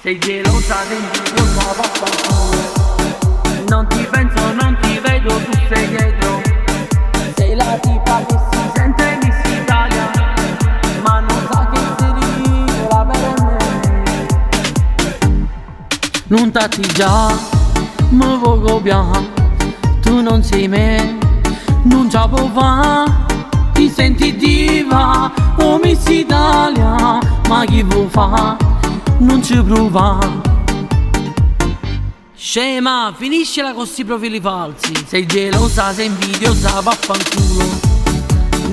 Sei gelosa, sei invidiosa, vaffanculo. Non ti penso, non ti vedo, tu sei dietro. Sei la tipa che si sente Miss Italia, ma non sa che sei ridicola per me. Non t'atti già, mi vuoi copiare, tu non sei me, non ce può fare. Ti senti diva, oh Miss Italia, ma chi vuoi fa? Non ci prova. Scema, finiscila con sti profili falsi. Sei gelosa, sei invidiosa, vaffanculo.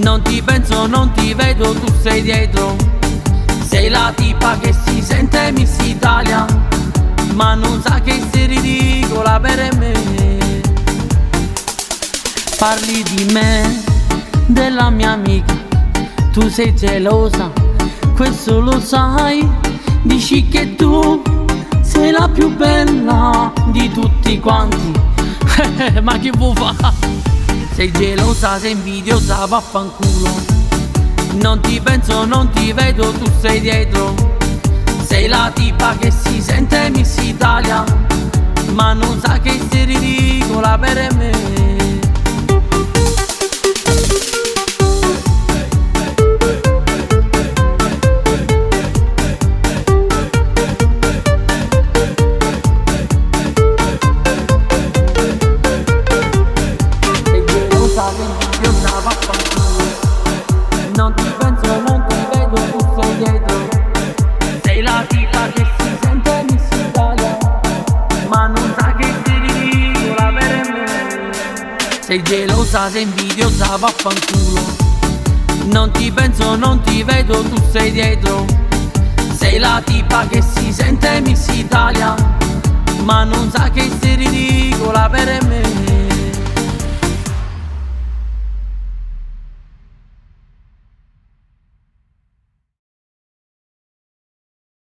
Non ti penso, non ti vedo, tu sei dietro. Sei la tipa che si sente Miss Italia, ma non sa che sei ridicola per me. Parli di me, della mia amica, tu sei gelosa, questo lo sai. Dici che tu sei la più bella di tutti quanti. Ma che vuoi fa? Sei gelosa, sei invidiosa, vaffanculo. Non ti penso, non ti vedo, tu sei dietro. Sei la tipa che si sente Miss Italia, ma non sa che sei ridicola per me. Non ti penso, non ti vedo, tu sei dietro. Sei la tipa che si sente Miss Italia, ma non sa che sei ridicola per me. Sei gelosa, sei invidiosa, vaffanculo. Non ti penso, non ti vedo, tu sei dietro. Sei la tipa che si sente Miss Italia, ma non sa che sei ridicola per me.